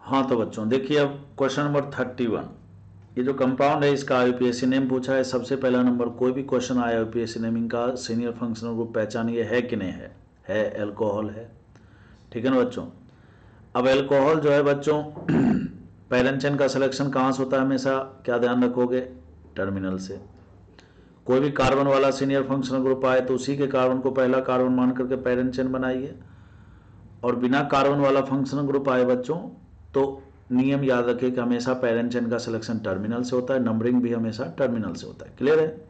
हाँ तो बच्चों देखिए अब क्वेश्चन नंबर 31, ये जो कंपाउंड है इसका यूपीएससी नेम पूछा है। सबसे पहला नंबर कोई भी क्वेश्चन आया यूपीएससी नेमिंग का, सीनियर फंक्शनल ग्रुप पहचानिए है कि नहीं है एल्कोहल है, ठीक है ना बच्चों। अब एल्कोहल जो है बच्चों पैरेंट चेन का सिलेक्शन कहाँ से होता है हमेशा, क्या ध्यान रखोगे, टर्मिनल से। कोई भी कार्बन वाला सीनियर फंक्शनल ग्रुप आए तो उसी के कार्बन को पहला कार्बन मान करके पैरेंट चेन बनाइए, और बिना कार्बन वाला फंक्शनल ग्रुप आए बच्चों तो नियम याद रखिए कि हमेशा पैरेंट चेन का सिलेक्शन टर्मिनल से होता है, नंबरिंग भी हमेशा टर्मिनल से होता है। क्लियर है।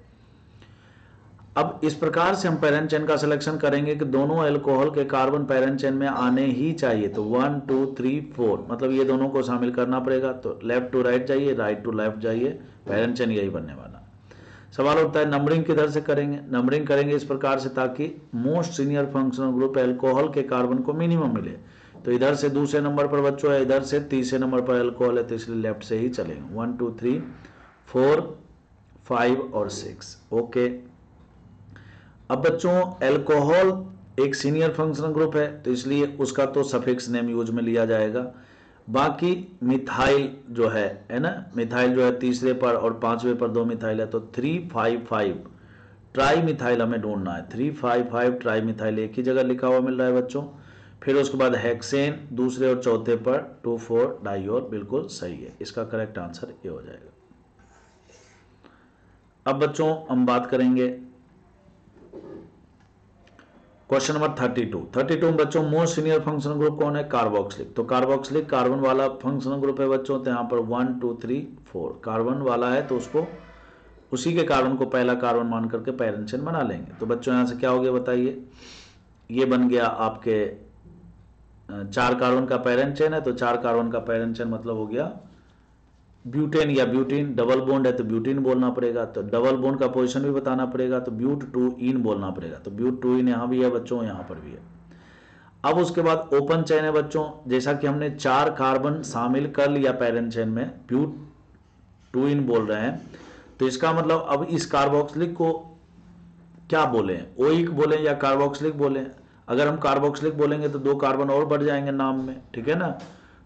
अब इस प्रकार से हम पैरेंट चेन का सिलेक्शन करेंगे कि दोनों अल्कोहल के कार्बन पैरेंट चेन में आने ही चाहिए। तो 1 2 3 4 मतलब ये दोनों को शामिल करना पड़ेगा। तो लेफ्ट टू राइट जाइए, राइट टू लेफ्ट जाइए, पैरेंट चेन यही बनने वाला। सवाल उठता है नंबरिंग किधर से करेंगे। नंबरिंग करेंगे इस प्रकार से ताकि most senior functional group alcohol के कार्बन को मिनिमम मिले। तो इधर से दूसरे नंबर पर बच्चों है, इधर से तीसरे नंबर पर अल्कोहल है, तो इसलिए लेफ्ट से ही चलेंगे। 1 2 3 4 5 और 6। ओके। अब बच्चों अल्कोहल एक सीनियर फंक्शनल ग्रुप है तो इसलिए उसका तो सफिक्स नेम यूज में लिया जाएगा। बाकी मिथाइल जो है ना, मिथाइल जो है तीसरे पर और पांचवे पर 2 मिथाइल है, तो 355 ट्राई मिथाइल हमें ढूंढना है। 355 ट्राई मिथाइल एक ही जगह लिखा हुआ मिल रहा है बच्चों। फिर उसके बाद हेक्सेन दूसरे और चौथे पर 2,4 डाइयोल, बिल्कुल सही है, इसका करेक्ट आंसर ये हो जाएगा। अब बच्चों हम बात करेंगे क्वेश्चन नंबर 32 में बच्चों मोस्ट सीनियर फंक्शनल ग्रुप कौन है, कार्बोक्सिलिक। तो कार्बोक्सिलिक कार्बन वाला फंक्शनल ग्रुप है बच्चों। तो यहाँ पर 1 2 3 4 कार्बन वाला है तो उसको उसी के कार्बन को पहला कार्बन मान करके पैरेंट चेन बना लेंगे। तो बच्चों यहाँ से क्या हो गया बताइए, ये बन गया आपके 4 कार्बन का पैरेंट चेन है, तो 4 कार्बन का पैरेंट चेन मतलब हो गया ब्यूटेन या ब्यूटीन। डबल बॉन्ड है तो ब्यूटीन बोलना पड़ेगा, तो डबल बॉन्ड का पोजीशन भी बताना पड़ेगा, तो ब्यूट 2 इन बोलना पड़ेगा। तो ब्यूट 2 इन यहां भी है बच्चों, यहां पर भी है। अब उसके बाद ओपन चेन है बच्चों, जैसा कि हमने 4 कार्बन शामिल कर लिया पैरेंट चेन में, ब्यूट 2 इन बोल रहे हैं, तो इसका मतलब अब इस कार्बोक्सिलिक को क्या बोले, ओइक बोले या कार्बोक्सिलिक बोले। अगर हम कार्बोक्सिलिक बोलेंगे तो 2 कार्बन और बढ़ जाएंगे नाम में, ठीक है ना।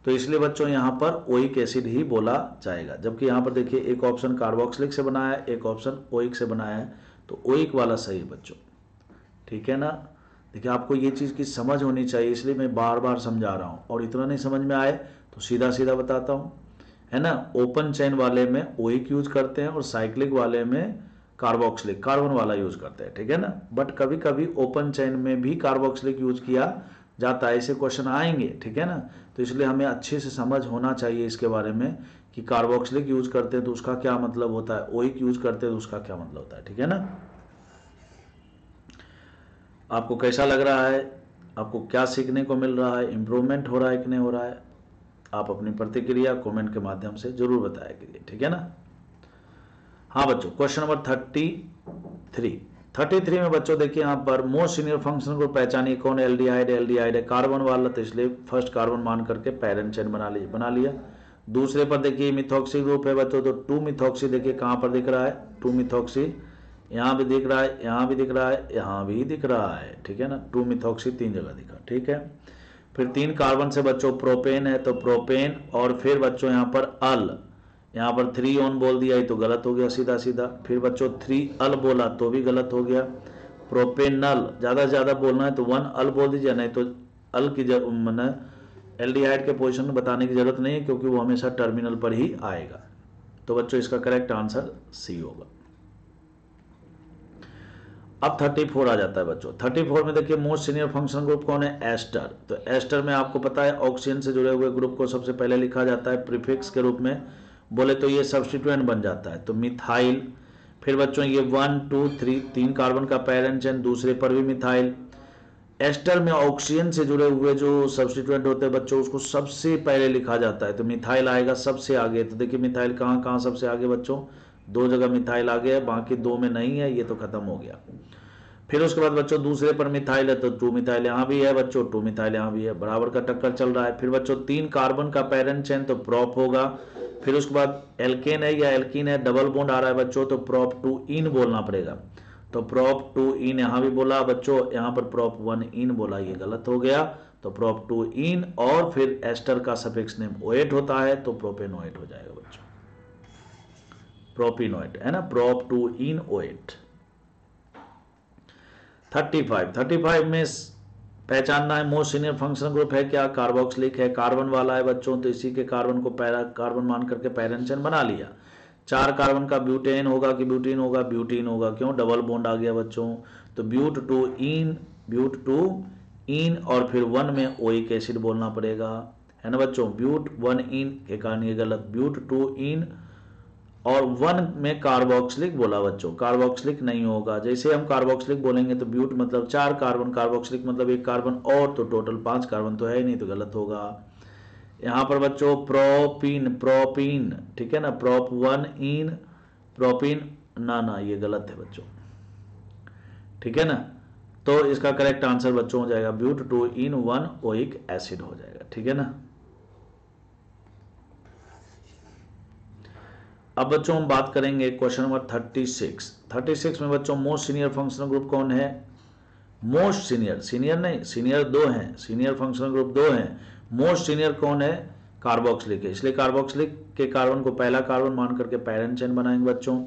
तो इसलिए बच्चों यहां पर ओइक एसिड ही बोला जाएगा। जबकि यहां पर देखिए एक ऑप्शन कार्बोक्सिलिक से बनाया है, एक ऑप्शन ओइक से बनाया है, तो ओइक वाला सही है बच्चों, ठीक है ना। देखिए आपको ये चीज़ की समझ होनी चाहिए, इसलिए मैं बार बार समझा रहा हूँ। और इतना नहीं समझ में आए तो सीधा सीधा बताता हूँ, है ना। ओपन चेन वाले में ओइक यूज करते हैं और साइक्लिक वाले में कार्बोक्सिलिक कार्बन वाला यूज करते हैं, ठीक है ना। बट कभी कभी ओपन चेन में भी कार्बोक्सिलिक यूज किया जाता है, ऐसे क्वेश्चन आएंगे, ठीक है ना। तो इसलिए हमें अच्छे से समझ होना चाहिए इसके बारे में कि कार्बोक्सिलिक यूज करते हैं तो उसका क्या मतलब होता है, ओइक यूज करते हैं तो उसका क्या मतलब होता है, ठीक है ना। आपको कैसा लग रहा है, आपको क्या सीखने को मिल रहा है, इंप्रूवमेंट हो रहा है कि नहीं हो रहा है, आप अपनी प्रतिक्रिया कमेंट के माध्यम से जरूर बताया करिए, ठीक है ना। हाँ बच्चों क्वेश्चन नंबर 33 में बच्चों देखिए यहाँ पर मोस्ट सीनियर फंक्शनल ग्रुप पहचानिए कौन है। एल्डिहाइड है कार्बन वाला, तो इसलिए फर्स्ट कार्बन मान करके पैरेंट चेन बना लिया। दूसरे पर देखिए मिथॉक्सी ग्रुप है बच्चों, तो 2 मिथॉक्सी देखिए कहाँ पर दिख रहा है, 2 मिथॉक्सी यहाँ भी दिख रहा है, यहाँ भी दिख रहा है, यहाँ भी दिख रहा है, ठीक है ना। 2 मिथॉक्सी 3 जगह दिखा, ठीक है। फिर 3 कार्बन से बच्चों प्रोपेन है, तो प्रोपेन, और फिर बच्चों यहाँ पर अल, यहाँ पर 3 ऑन बोल दिया ही तो गलत हो गया सीधा सीधा। फिर बच्चों 3 अल बोला तो भी गलत हो गया। प्रोपेनल ज़्यादा से ज़्यादा बोलना है तो 1 अल बोल दीजिए, नहीं तो अल की मैंने एल्डिहाइड के पोजीशन में बताने की जरूरत नहीं है क्योंकि वो हमेशा टर्मिनल पर ही आएगा। तो बच्चों इसका करेक्ट आंसर सी होगा। अब 34 आ जाता है बच्चों। 34 में देखिए मोस्ट सीनियर फंक्शनल ग्रुप कौन है, एस्टर। तो एस्टर में आपको पता है ऑक्सीजन से जुड़े हुए ग्रुप को सबसे पहले लिखा जाता है प्रीफिक्स के रूप में, बोले तो ये सब्स्टिट्यूएंट बन जाता है, तो मिथाइल। फिर बच्चों ये 1 2 3 कार्बन का पैरेंट चेन, दूसरे पर भी मिथाइल। एस्टर में ऑक्सीजन से जुड़े हुए जो सब्स्टिट्यूएंट होते हैं बच्चों उसको सबसे पहले लिखा जाता है, तो मिथाइल आएगा सबसे आगे। तो देखिए मिथाइल कहाँ कहाँ सबसे आगे बच्चों, 2 जगह मिथाइल आगे है, बाकी 2 में नहीं है, ये तो खत्म हो गया। फिर उसके बाद बच्चों दूसरे पर मिथाइल है तो 2 मिथाइल यहाँ भी है बच्चों, 2 मिथाइल यहाँ भी है, बराबर का टक्कर चल रहा है। फिर बच्चों 3 कार्बन का पैरेंट चेन तो प्रोप होगा। फिर उसके बाद एल्केन है या एल्कीन है, डबल बॉन्ड आ रहा है बच्चों, तो प्रोप 2 इन बोलना पड़ेगा। तो प्रोप 2 इन यहाँ भी बोला बच्चों, यहाँ पर प्रोप 1 इन बोला, ये गलत हो गया। तो प्रोप 2 इन और फिर एस्टर का सफिक्स नेम ओएट होता है तो प्रोपेनोएट हो जाएगा बच्चों, प्रोपिनोएट है ना, प्रोप 2 इन ओएट। 35 में पहचानना है मोस्ट सीनियर फंक्शनल ग्रुप है क्या, कार्बोक्सिलिक है, कार्बन वाला है बच्चों, तो इसी के कार्बन को पैरा कार्बन मान करके पैरेंट चेन बना लिया। 4 कार्बन का ब्यूटेन होगा कि ब्यूटीन होगा, ब्यूटीन होगा, क्यों, डबल बॉन्ड आ गया बच्चों, तो ब्यूट टू इन और फिर 1 में ओइक एसिड बोलना पड़ेगा, है ना बच्चों, ब्यूट 1 इन के कारण ये गलत, ब्यूट 2 इन और 1 में कार्बोक्सिलिक बोला बच्चों, कार्बोक्सिलिक नहीं होगा, जैसे हम कार्बोक्सिलिक बोलेंगे तो ब्यूट मतलब 4 कार्बन, कार्बोक्सिलिक मतलब 1 कार्बन और, तो टोटल 5 कार्बन तो है ही नहीं, तो गलत होगा। यहाँ पर बच्चों प्रोपीन ठीक है ना, प्रोप 1 इन प्रोपीन, ना ये गलत है बच्चों, ठीक है ना, तो इसका करेक्ट आंसर बच्चों हो जाएगा ब्यूट 2 इन 1 ओइक एसिड हो जाएगा, ठीक है ना। अब बच्चों हम बात करेंगे क्वेश्चन नंबर 36 में बच्चों मोस्ट सीनियर फंक्शनल ग्रुप कौन है, मोस्ट सीनियर नहीं, सीनियर 2 हैं, सीनियर फंक्शनल ग्रुप 2 हैं, मोस्ट सीनियर कौन है, कार्बोक्सिलिक है, इसलिए कार्बोक्सिलिक के कार्बन को पहला कार्बन मान करके पैरेंट चेन बनाएंगे बच्चों।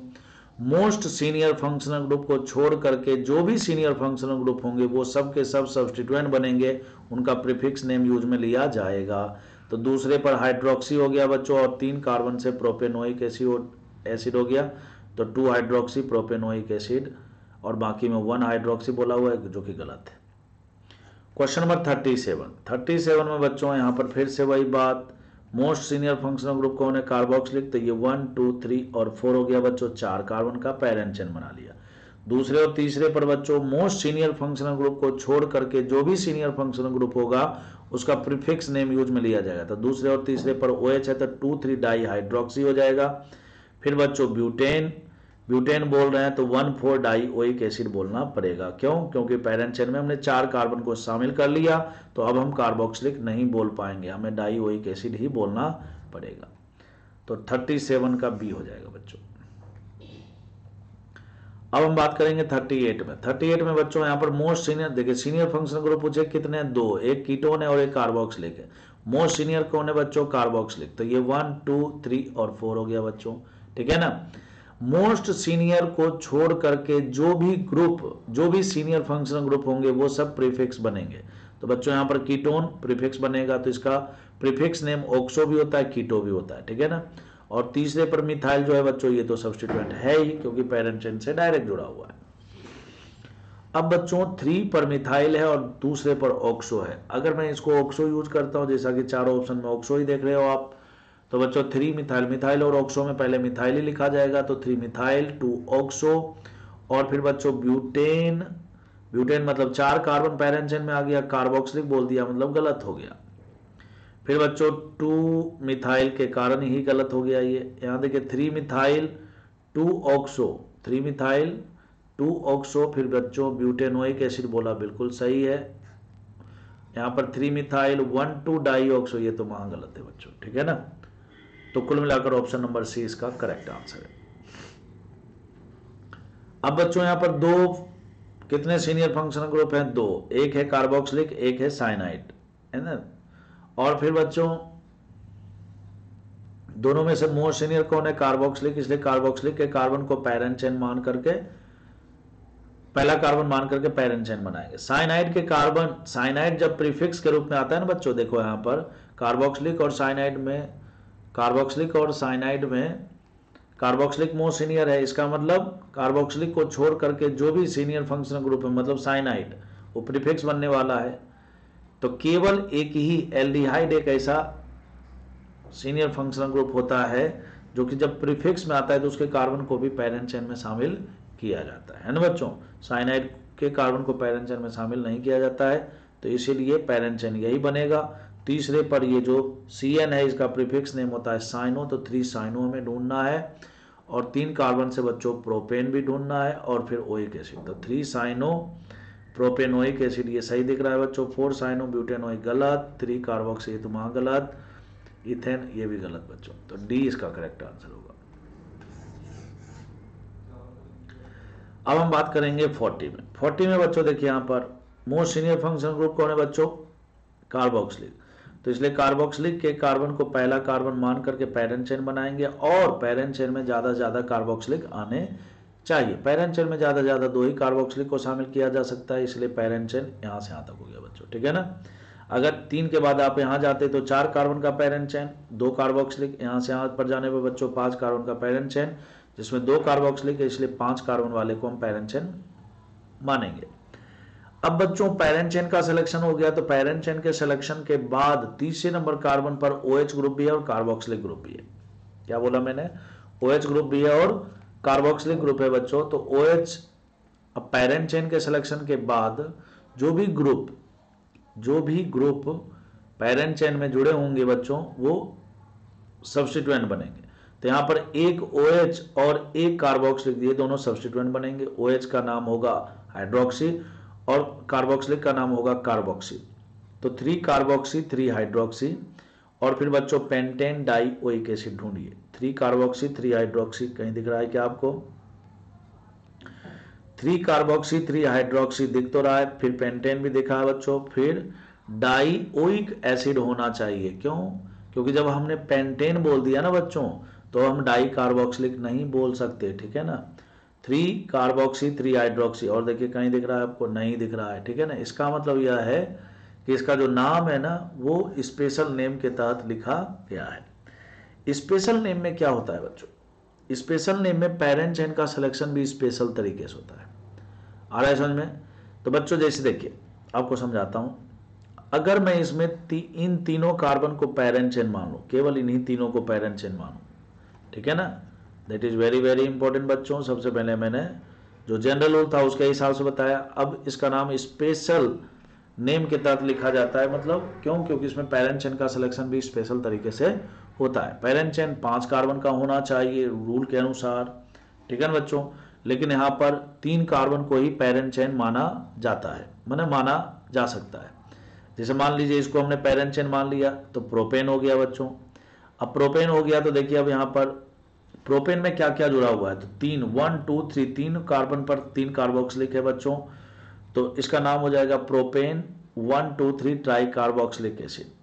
मोस्ट सीनियर फंक्शनल ग्रुप को छोड़ करके जो भी सीनियर फंक्शनल ग्रुप होंगे वो सब के सब सब्स्टिट्यूएंट बनेंगे, उनका प्रीफिक्स नेम यूज में लिया जाएगा। तो दूसरे पर हाइड्रोक्सी हो गया बच्चों और 3 कार्बन से प्रोपेनोइक एसिड हो गया, तो 2 हाइड्रोक्सी प्रोपेनोइक एसिड और बाकी में 1 हाइड्रोक्सी बोला हुआ है जो कि गलत है। क्वेश्चन नंबर 37 में बच्चों यहाँ पर फिर से वही बात, मोस्ट सीनियर फंक्शनल ग्रुप कौन है, कार्बोक्सिलिक, तो ये 1 2 3 और 4 हो गया बच्चों, 4 कार्बन का पैरेंट चेन बना लिया। दूसरे और तीसरे पर बच्चों मोस्ट सीनियर फंक्शनल ग्रुप को छोड़ करके जो भी सीनियर फंक्शनल ग्रुप होगा उसका प्रीफिक्स नेम यूज में लिया जाएगा, तो दूसरे और तीसरे पर OH है तो 2,3 डाई हाइड्रोक्सी हो जाएगा। फिर बच्चों ब्यूटेन बोल रहे हैं तो 1,4 डाई ओइक एसिड बोलना पड़ेगा, क्यों, क्योंकि पैरेंट चेन में हमने 4 कार्बन को शामिल कर लिया, तो अब हम कार्बोक्सिलिक नहीं बोल पाएंगे, हमें डाई ओइक एसिड ही बोलना पड़ेगा। तो 37 का बी हो जाएगा बच्चों। अब हम बात करेंगे 38 में बच्चों यहाँ पर मोस्ट सीनियर, देखिए सीनियर फंक्शनल ग्रुप पूछे कितने, 2, एक कीटोन है और एक कार्बोक्सिलिक है। मोस्ट सीनियर कौन है बच्चों, कार्बोक्सिलिक, तो ये 1 2 3 और 4 हो गया बच्चों, ठीक है ना। मोस्ट सीनियर को छोड़ करके जो भी सीनियर फंक्शनल ग्रुप होंगे वो सब प्रीफिक्स बनेंगे, तो बच्चों यहाँ पर कीटोन प्रीफिक्स बनेगा, तो इसका प्रीफिक्स नेम ऑक्सो भी होता है, कीटो भी होता है, ठीक है ना। और तीसरे पर मिथाइल जो है बच्चों ये तो सब्स्टिट्यूएंट है ही क्योंकि पैरेंट चेन से डायरेक्ट जुड़ा हुआ है। अब बच्चों 3 पर मिथाइल है और दूसरे पर ऑक्सो है, अगर मैं इसको ऑक्सो यूज करता हूं, जैसा कि चारों ऑप्शन में ऑक्सो ही देख रहे हो आप, तो बच्चों 3 मिथाइल और ऑक्सो में पहले मिथाइल ही लिखा जाएगा, तो 3 मिथाइल 2 ऑक्सो और फिर बच्चों ब्यूटेन मतलब 4 कार्बन पैरेंट चेन में आ गया, कार्बोक्सिलिक बोल दिया मतलब गलत हो गया। फिर बच्चों 2 मिथाइल के कारण ही गलत हो गया ये, यहां देखिए 3 मिथाइल 2 ऑक्सो, फिर बच्चों ब्यूटेनोइक एसिड बोला बिल्कुल सही है, यहां पर 3 मिथाइल 1 2 डाई ऑक्सो, ये तो वहां गलत है बच्चों, ठीक है ना। तो कुल मिलाकर ऑप्शन नंबर सी इसका करेक्ट आंसर है। अब बच्चों यहां पर 2 कितने सीनियर फंक्शनल ग्रुप हैं, 2, एक है कार्बोक्सिलिक एक है साइनाइड, है ना। और फिर बच्चों दोनों में से मोस्ट सीनियर कौन है, कार्बोक्सिलिक, इसलिए कार्बोक्सिलिक के कार्बन को पैरेंट चेन मान करके पहला कार्बन मान करके पैरेंट चेन बनाएंगे। साइनाइड के कार्बन, साइनाइड जब प्रीफिक्स के रूप में आता है ना बच्चों, देखो यहां पर कार्बोक्सिलिक और साइनाइड में कार्बोक्सिलिक मोस्ट सीनियर है, इसका मतलब कार्बोक्सिलिक को छोड़ करके जो भी सीनियर फंक्शनल ग्रुप है मतलब साइनाइड वो प्रीफिक्स बनने वाला है, तो केवल एक ही एल्डिहाइड एक ऐसा सीनियर फंक्शनल ग्रुप होता है जो कि जब प्रीफिक्स में आता है तो उसके कार्बन को भी पैरेंट चेन में शामिल किया जाता है ना बच्चों। साइनाइड के कार्बन को पैरेंट चेन में शामिल नहीं किया जाता है, तो इसीलिए पैरेंट चेन यही बनेगा। तीसरे पर ये जो CN है इसका प्रीफिक्स नेम होता है साइनो, तो 3 साइनो हमें ढूंढना है और 3 कार्बन से बच्चों प्रोपेन भी ढूंढना है और फिर ओइक एसिड, तो 3 साइनो प्रोपेनोइक एसिड ये सही दिख रहा है बच्चों, 4 साइनो ब्यूटेनोइक गलत, 3 कार्बोक्सी ये तो वहां गलत, इथेन ये भी गलत बच्चों, तो डी इसका करेक्ट आंसर होगा। अब हम बात करेंगे 40 में बच्चों, देखिए यहां पर मोस्ट सीनियर फंक्शनल ग्रुप कौन है बच्चों, कार्बोक्सिलिक। तो इसलिए कार्बोक्सिलिक के कार्बन को पहला कार्बन मान करके पैरेंट चेन बनाएंगे और पैरेंट चेन में ज़्यादा से ज़्यादा कार्बोक्सिलिक आने चाहिए। पैरेंट चेन में ज़्यादा से ज़्यादा 2 ही कार्बोक्सिलिक को शामिल किया जा सकता है, इसलिए पैरेंट चेन यहाँ से यहाँ तक हो गया बच्चों, ठीक है ना। अगर 3 के बाद आप यहाँ जाते तो 4 कार्बन का पैरेंट चेन, 2 कार्बोक्सिलिक, यहाँ से यहाँ पर जाने पर बच्चों 5 कार्बन का पैरेंट चेन, जिसमें 2 कार्बोक्सिलिक है, इसलिए 5 कार्बन वाले को हम पैरेंट चेन मानेंगे। अब बच्चों पैरेंट चेन का सिलेक्शन हो गया, तो पैरेंट चेन के सिलेक्शन के बाद तीसरे नंबर कार्बन पर OH ग्रुप भी है और कार्बोक्सिलिक ग्रुप भी है। क्या बोला मैंने? OH ग्रुप भी है और कार्बोक्सिलिक ग्रुप है बच्चों। तो OH, अब पैरेंट चेन के सिलेक्शन के बाद जो भी ग्रुप पैरेंट चेन में जुड़े होंगे बच्चों वो सब्स्टिट्यूएंट बनेंगे। तो यहां पर एक OH और एक कार्बोक्सिलिक, ये दोनों सब्स्टिट्यूएंट बनेंगे। OH का नाम होगा हाइड्रोक्सी और कार्बोक्सिलिक का नाम होगा कार्बोक्सी। तो 3 कार्बोक्सी 3 हाइड्रोक्सी, और फिर बच्चों पेंटेन डाइओइक एसिड ढूंढिए। 3 कार्बोक्सी 3 हाइड्रोक्सी, कहीं दिख रहा है क्या आपको? 3 कार्बोक्सी 3 हाइड्रोक्सी दिख तो रहा है, फिर पेंटेन भी दिखा है बच्चों, फिर डाइओइक एसिड होना चाहिए। क्यों? क्योंकि जब हमने पेंटेन बोल दिया ना बच्चों तो हम डाई कार्बोक्सिलिक नहीं बोल सकते, ठीक है ना। 3 कार्बोक्सी 3 हाइड्रोक्सी, और देखिए कहीं दिख रहा है आपको? नहीं दिख रहा है, ठीक है ना। इसका मतलब यह है कि इसका जो नाम है ना वो स्पेशल नेम के तहत लिखा गया है। स्पेशल नेम में क्या होता है बच्चों? स्पेशल नेम में पेरेंट चेन का सिलेक्शन भी स्पेशल तरीके से होता है। आ रहा है समझ में? तो बच्चों जैसे देखिए आपको समझाता हूं, अगर मैं इसमें इन तीनों कार्बन को पेरेंट चेन मान लूं, केवल इन्हीं तीनों को पेरेंट चेन मानूं, ठीक है ना, that is very very important बच्चों। सबसे पहले मैंने जो जनरल रूल था उसके हिसाब से बताया। अब इसका नाम स्पेशल नेम के तहत लिखा जाता है, मतलब क्यों? क्योंकि इसमें पेरेंट चेन का सिलेक्शन भी स्पेशल तरीके से होता है। पेरेंट चेन 5 कार्बन का होना चाहिए रूल के अनुसार, ठीक है ना बच्चों। लेकिन यहाँ पर 3 कार्बन को ही पेरेंट चेन माना जाता है, माने माना जा सकता है। जैसे मान लीजिए इसको हमने पेरेंट चेन मान लिया तो प्रोपेन हो गया बच्चों। अब प्रोपेन हो गया तो देखिए अब यहाँ पर प्रोपेन में क्या क्या जुड़ा हुआ है, तो 3 1 2 3 3 कार्बन पर 3 कार्बोक्सिलिक है बच्चों, तो इसका नाम हो जाएगा प्रोपेन 1 2 3 ट्राई कार्बोक्सिलिक एसिड।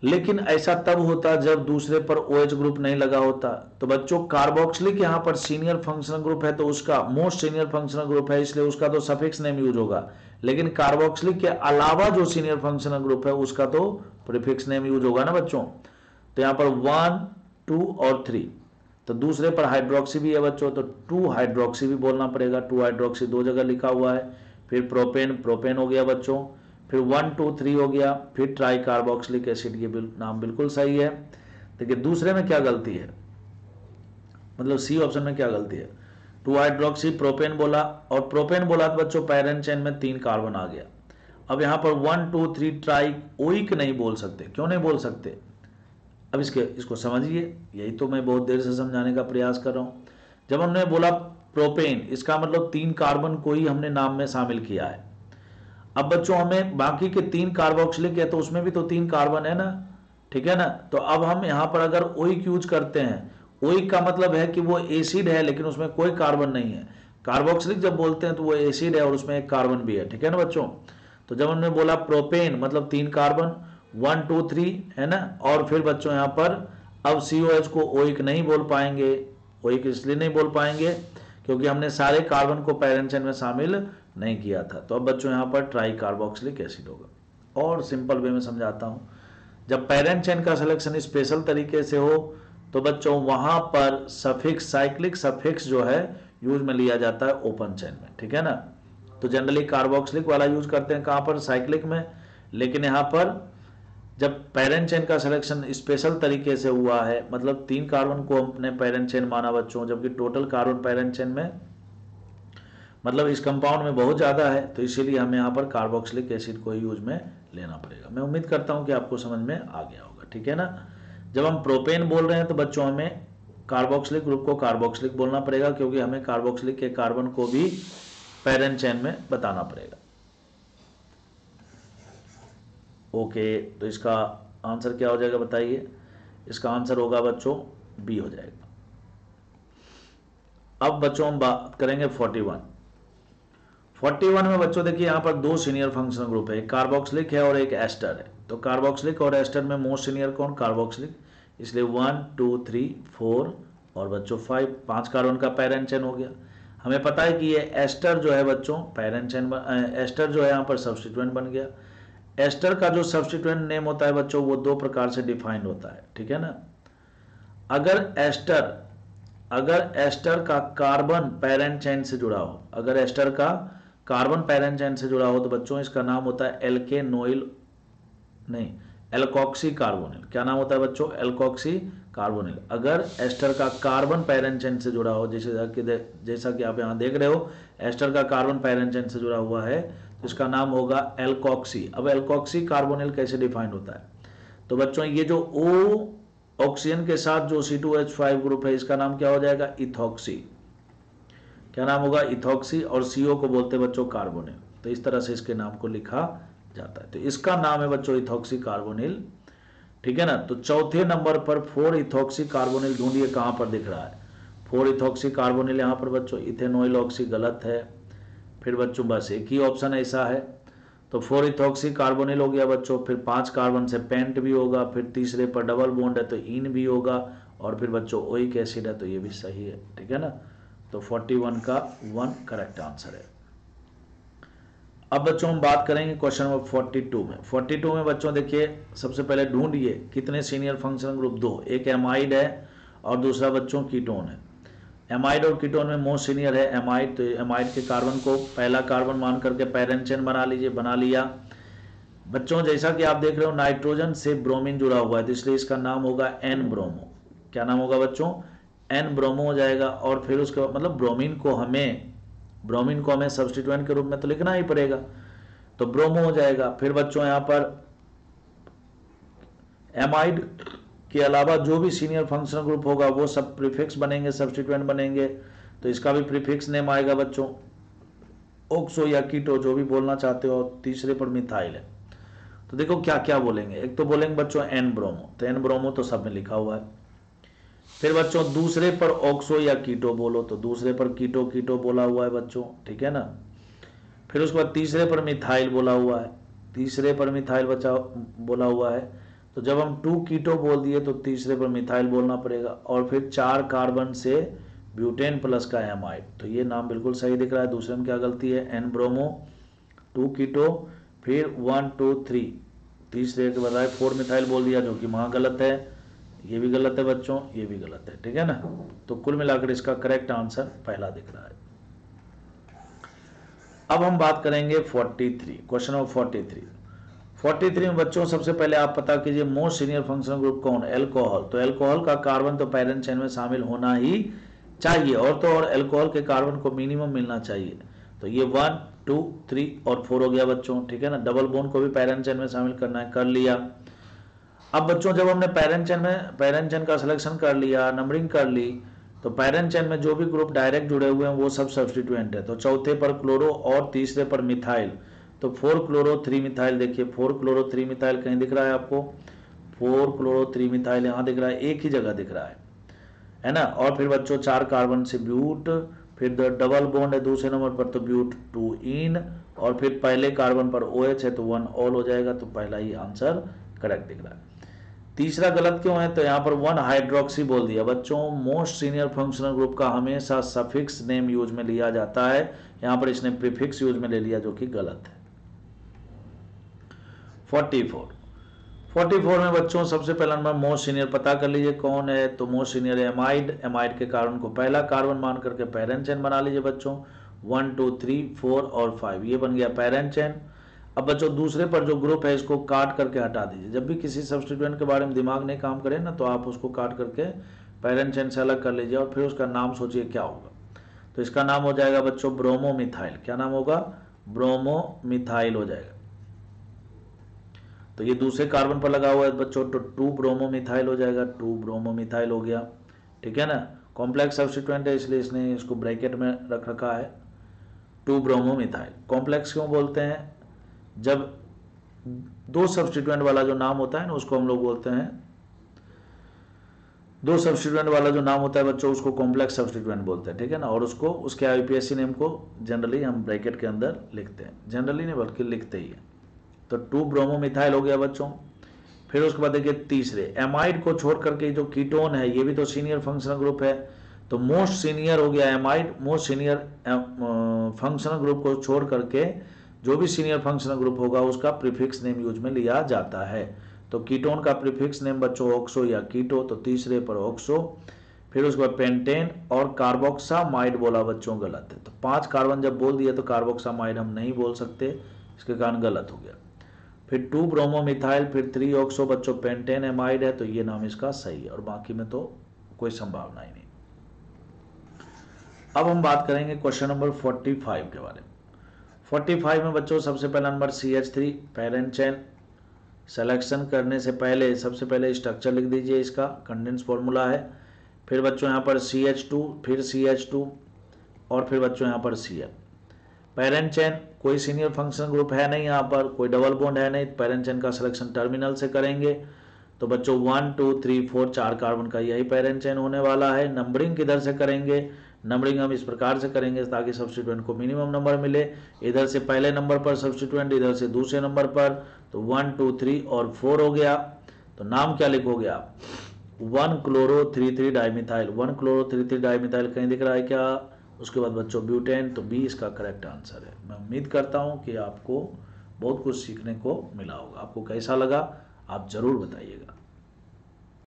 लेकिन ऐसा तब होता जब दूसरे पर OH ग्रुप नहीं लगा होता। तो बच्चों कार्बोक्सिलिक यहाँ पर सीनियर फंक्शनल ग्रुप है, तो उसका मोस्ट सीनियर फंक्शनल ग्रुप है, इसलिए उसका तो सफिक्स नेम यूज होगा। लेकिन कार्बोक्सिलिक के अलावा जो सीनियर फंक्शनल ग्रुप है उसका तो प्रीफिक्स नेम यूज होगा ना बच्चों। तो यहाँ पर 1 2 और 3, तो दूसरे पर हाइड्रोक्सी भी है बच्चों, तो 2 हाइड्रोक्सी भी बोलना पड़ेगा। 2 हाइड्रोक्सी 2 जगह लिखा हुआ है। फिर प्रोपेन प्रोपेन हो गया बच्चों, फिर 1 2 3 हो गया, फिर ट्राई कार्बोक्सिलिक एसिड, ये नाम बिल्कुल सही है। देखिए दूसरे में क्या गलती है, मतलब सी ऑप्शन में क्या गलती है? 2 हाइड्रोक्सी प्रोपेन बोला, और प्रोपेन बोला तो बच्चों पैरेंट चेन में 3 कार्बन आ गया। अब यहाँ पर 1 2 3 ट्राई ओइक नहीं बोल सकते। क्यों नहीं बोल सकते? अब इसको समझिए, यही तो मैं बहुत देर से समझाने का प्रयास कर रहा हूँ। जब हमने बोला प्रोपेन, इसका मतलब 3 कार्बन को ही हमने नाम में शामिल किया है। अब बच्चों हमें बाकी के 3 कार्बोक्सिलिक है तो उसमें भी तो 3 कार्बन है ना, ठीक है ना। तो अब हम यहाँ पर अगर ओइक यूज करते हैं, ओइक का मतलब है कि वो एसिड है लेकिन उसमें कोई कार्बन नहीं है। कार्बोक्सिलिक जब बोलते हैं तो वो एसिड है और उसमें एक कार्बन भी है, ठीक है ना बच्चों। तो जब हमने बोला प्रोपेन मतलब 3 कार्बन 1 2 3 है ना, और फिर बच्चों यहाँ पर अब COH को ओइक नहीं बोल पाएंगे। ओइक इसलिए नहीं बोल पाएंगे क्योंकि हमने सारे कार्बन को पैरेंट चेन में शामिल नहीं किया था। तो अब बच्चों यहाँ पर ट्राई कार्बोक्सिलिक एसिड होगा। और सिंपल वे में समझाता हूँ, जब पैरेंट चेन का सिलेक्शन स्पेशल तरीके से हो तो बच्चों वहां पर सफिक्स, साइक्लिक सफिक्स जो है यूज में लिया जाता है ओपन चेन में, ठीक है ना। तो जनरली कार्बोक्सिलिक वाला यूज करते हैं कहां पर? साइक्लिक में। लेकिन यहां पर जब पेरेंट चेन का सिलेक्शन स्पेशल तरीके से हुआ है, मतलब 3 कार्बन को हमने पेरेंट चेन माना बच्चों, जबकि टोटल कार्बन पेरेंट चेन में मतलब इस कंपाउंड में बहुत ज्यादा है, तो इसीलिए हमें यहाँ पर कार्बोक्सिलिक एसिड को यूज में लेना पड़ेगा। मैं उम्मीद करता हूं कि आपको समझ में आ गया होगा, ठीक है ना। जब हम प्रोपेन बोल रहे हैं तो बच्चों हमें कार्बोक्सिलिक ग्रुप को कार्बोक्सिलिक बोलना पड़ेगा, क्योंकि हमें कार्बोक्सिलिक के कार्बन को भी पेरेंट चेन में बताना पड़ेगा। ओके, तो इसका आंसर क्या हो जाएगा बताइए? इसका आंसर होगा बच्चों बी हो जाएगा। अब बच्चों हम बात करेंगे 41। 41 में बच्चों देखिए यहाँ पर दो सीनियर फंक्शनल ग्रुप है, एक कार्बोक्सिलिक है और एक एस्टर है। तो कार्बोक्सिलिक और एस्टर में मोस्ट सीनियर कौन? कार्बोक्सिलिक। इसलिए 1 2 3 4 और बच्चों 5 कार्बन का पैरेंट चेन हो गया। हमें पता है कि ये एस्टर जो है बच्चों पैरेंट चेन, एस्टर जो है यहाँ पर सब्स्टिट्यूएंट बन गया। एस्टर का जो सब्स्टिट्यूएंट नेम होता है बच्चों वो दो प्रकार से डिफाइंड होता है, ठीक है ना। अगर एस्टर का कार्बन पैरेंट चेन से जुड़ा हो, अगर एस्टर का कार्बन पैरेंट चेन से जुड़ा हो तो बच्चों इसका नाम होता है एल्कोक्सी कार्बोनिल। क्या नाम होता है बच्चों? Alkoxy carbonyl. अगर एस्टर का कार्बन पैरेंट चेन से जुड़ा हो, जैसा कि आप यहाँ देख रहे हो, एस्टर का कार्बन पैरेंट चेन से जुड़ा हुआ है तो इसका नाम होगा एल्कोक्सी। अब एल्कोक्सी कार्बोनिल कैसे डिफाइंड होता है? तो बच्चों ये जो O ऑक्सीजन के साथ जो C2H5 ग्रुप है इसका नाम क्या हो जाएगा? इथॉक्सी। क्या नाम होगा? इथॉक्सी। और CO को बोलते हैं बच्चों कार्बोनिल। तो इस तरह से इसके नाम को लिखा जाता है। तो इसका नाम है बच्चों इथॉक्सी कार्बोनिल, ठीक है ना। तो चौथे नंबर पर 4 इथॉक्सी कार्बोनिल ढूंढिए कहां पर दिख रहा है। 4 इथॉक्सी कार्बोनिल यहाँ पर बच्चों इथेनॉइल ऑक्सी गलत है। फिर बच्चों बस एक ही ऑप्शन ऐसा है, तो 4 इथॉक्सी कार्बोनिल हो गया बच्चों। फिर 5 कार्बन से पेंट भी होगा, फिर तीसरे पर डबल बॉन्ड है तो इन भी होगा, और फिर बच्चों ओइक एसिड है तो ये भी सही है, ठीक है ना। तो 41 का 1 करेक्ट आंसर है। अब बच्चों हम बात करेंगे क्वेश्चन नंबर 42 में। 42 में बच्चों देखिए सबसे पहले ढूंढिए कितने सीनियर फंक्शनल ग्रुप? 2। एक एमाइड है और दूसरा बच्चों कीटोन है। एमाइड और कीटोन में मोस्ट सीनियर है एमाइड, तो एमाइड के कार्बन को पहला कार्बन मान करके पैरेंट चेन बना लीजिए। बना लिया बच्चों, जैसा कि आप देख रहे हो नाइट्रोजन से ब्रोमीन जुड़ा हुआ है तो इसलिए इसका नाम होगा एन ब्रोमो। क्या नाम होगा बच्चों? एन ब्रोमो हो जाएगा। और फिर उसके बाद मतलब ब्रोमीन को हमें सब्स्टिट्यूएंट के रूप में तो लिखना ही पड़ेगा, तो ब्रोमो हो जाएगा। फिर बच्चों यहाँ पर एमाइड के अलावा जो भी सीनियर फंक्शनल ग्रुप होगा वो सब प्रीफिक्स बनेंगे, सब्स्टिट्यूएंट बनेंगे, तो इसका भी प्रीफिक्स नेम आएगा बच्चों ओक्सो या कीटो, जो भी बोलना चाहते हो। तीसरे पर मिथाइल है तो देखो क्या क्या बोलेंगे। एक तो बोलेंगे बच्चों एन ब्रोमो, तो एन ब्रोमो तो सब में लिखा हुआ है। फिर बच्चों दूसरे पर ऑक्सो या कीटो बोलो, तो दूसरे पर कीटो कीटो बोला हुआ है बच्चों, ठीक है ना। फिर उसके बाद तीसरे पर मिथाइल बोला हुआ है, तीसरे पर मिथाइल बचा बोला हुआ है, तो जब हम 2 कीटो बोल दिए तो तीसरे पर मिथाइल बोलना पड़ेगा। और फिर 4 कार्बन से ब्यूटेन प्लस का एमाइड, तो ये नाम बिल्कुल सही दिख रहा है। दूसरे में क्या गलती है? एन ब्रोमो, 2 कीटो, फिर 1 2 3, तीसरे के बजाय 4 मिथाइल बोल दिया जो कि वहां गलत है। ये भी गलत है बच्चों, ये भी गलत है, ठीक है ना। तो कुल मिलाकर इसका करेक्ट आंसर पहला दिख रहा है। अब हम बात करेंगे 43, क्वेश्चन नंबर 43 में बच्चों सबसे पहले आप पता कीजिए मोस्ट सीनियर फंक्शनल ग्रुप कौन? एल्कोहल। तो एल्कोहल का कार्बन तो पैरेंट चेन में शामिल होना ही चाहिए, और तो और एल्कोहल के कार्बन को मिनिमम मिलना चाहिए। तो ये 1 2 3 और 4 हो गया बच्चों, ठीक है ना। डबल बॉन्ड को भी पैरेंट चेन में शामिल करना है, कर लिया। अब बच्चों जब हमने पैरेंट चेन का सिलेक्शन कर लिया, नंबरिंग कर ली, तो पैरेंट चेन में जो भी ग्रुप डायरेक्ट जुड़े हुए हैं वो सब सब्स्टिट्यूएंट है। तो चौथे पर क्लोरो और तीसरे पर मिथाइल, तो 4 क्लोरो 3 मिथाइल। देखिए 4 क्लोरो 3 मिथाइल कहीं दिख रहा है आपको? 4 क्लोरो 3 मिथाइल यहाँ दिख रहा है, एक ही जगह दिख रहा है ना। और फिर बच्चों 4 कार्बन से ब्यूट, फिर डबल बॉन्ड है दूसरे नंबर पर तो ब्यूट 2 इन, और फिर पहले कार्बन पर OH है तो 1 ऑल हो जाएगा। तो पहला ही आंसर करेक्ट दिख रहा है। तीसरा गलत क्यों है? तो यहाँ पर 1 हाइड्रोक्सी बोल दिया बच्चों। मोस्ट सीनियर फंक्शनल ग्रुप का हमेशा सफिक्स नेम यूज में लिया जाता है, यहाँ पर इसने प्रीफिक्स यूज में ले लिया जो कि गलत है। 44 में बच्चों सबसे पहला नंबर मोस्ट सीनियर पता कर लीजिए कौन है। तो मोस्ट सीनियर एमाइड के कार्बन को पहला कार्बन मान करके पैरेंट चेन बना लीजिए बच्चों। 1 2 3 4 और 5 ये बन गया पैरेंट चेन। अब बच्चों दूसरे पर जो ग्रुप है इसको काट करके हटा दीजिए। जब भी किसी सब्स्टिट्यूएंट के बारे में दिमाग नहीं काम करे ना तो आप उसको काट करके पैरेंट चेन से अलग कर लीजिए और फिर उसका नाम सोचिए क्या होगा। तो इसका नाम हो जाएगा बच्चों ब्रोमोमिथाइल। क्या नाम होगा? ब्रोमोमिथाइल हो जाएगा। तो ये दूसरे कार्बन पर लगा हुआ है बच्चों, तो 2 ब्रोमोमिथाइल हो जाएगा। 2 ब्रोमोमिथाइल हो गया, ठीक है ना। कॉम्प्लेक्स सब्स्टिट्यूएंट है इसलिए इसने इसको ब्रैकेट में रख रखा है 2 ब्रोमोमिथाइल। कॉम्प्लेक्स क्यों बोलते हैं? जब 2 सब्स्टिट्यूएंट वाला जो नाम होता है ना उसको हम लोग बोलते हैं दो सब्स्टिट्यूएंट वाला जो नाम होता है बच्चों उसको कॉम्प्लेक्स सब्स्टिट्यूएंट बोलते हैं, ठीक है ना। और उसको उसके आईयूपीएसी नेम को जनरली हम ब्रैकेट के अंदर लिखते हैं, जनरली नहीं बल्कि लिखते ही है। तो 2 ब्रोमोमिथाइल हो गया बच्चों। फिर उसके बाद देखिए तीसरे एमाइड को छोड़ करके जो कीटोन है ये भी तो सीनियर फंक्शनल ग्रुप है, तो मोस्ट सीनियर हो गया amide. Most senior functional group को छोड़ करके जो भी सीनियर फंक्शनल ग्रुप होगा उसका प्रीफिक्स नेम यूज में लिया जाता है। तो कीटोन का प्रीफिक्स नेम बच्चों ऑक्सो या कीटो, तो तीसरे पर ऑक्सो। फिर उसके बाद पेंटेन और कार्बोक्सामाइड बोला बच्चों, गलत है। तो 5 कार्बन जब बोल दिया तो कार्बोक्सामाइड हम नहीं बोल सकते, इसके कारण गलत हो गया। फिर 2 ब्रोमोमिथाइल, फिर 3 ऑक्सो बच्चों पेंटेन एमाइड है, तो ये नाम इसका सही है, और बाकी में तो कोई संभावना ही नहीं। अब हम बात करेंगे क्वेश्चन नंबर 45 के बारे में। 45 में बच्चों सबसे पहला number CH3 parent chain. Selection करने से पहले सबसे पहले स्ट्रक्चर लिख दीजिए, इसका कंडेंस फॉर्मूला है। फिर बच्चों यहाँ पर CH2, फिर CH2 और फिर बच्चों यहाँ पर Cl। पैरेंट चेन कोई सीनियर फंक्शनल ग्रुप है नहीं, यहाँ पर कोई डबल बॉन्ड है नहीं, पैरेंट चेन का सिलेक्शन टर्मिनल से करेंगे। तो बच्चों 1 2 3 4 4 कार्बन का यही पैरेंट चेन होने वाला है। नंबरिंग किधर से करेंगे, नंबरिंग हम इस प्रकार से करेंगे ताकि सब्स्टिट्यूएंट को मिनिमम नंबर मिले। इधर से पहले नंबर पर सब्स्टिट्यूएंट, इधर से दूसरे नंबर पर, तो 1 2 3 और 4 हो गया। तो नाम क्या लिखोगे आप, 1-क्लोरो-3,3 डाइमिथाइल। 1-क्लोरो-3,3 डाइमिथाइल कहीं दिख रहा है क्या। उसके बाद बच्चों ब्यूटेन, तो बी इसका करेक्ट आंसर है। मैं उम्मीद करता हूं कि आपको बहुत कुछ सीखने को मिला होगा। आपको कैसा लगा आप जरूर बताइएगा।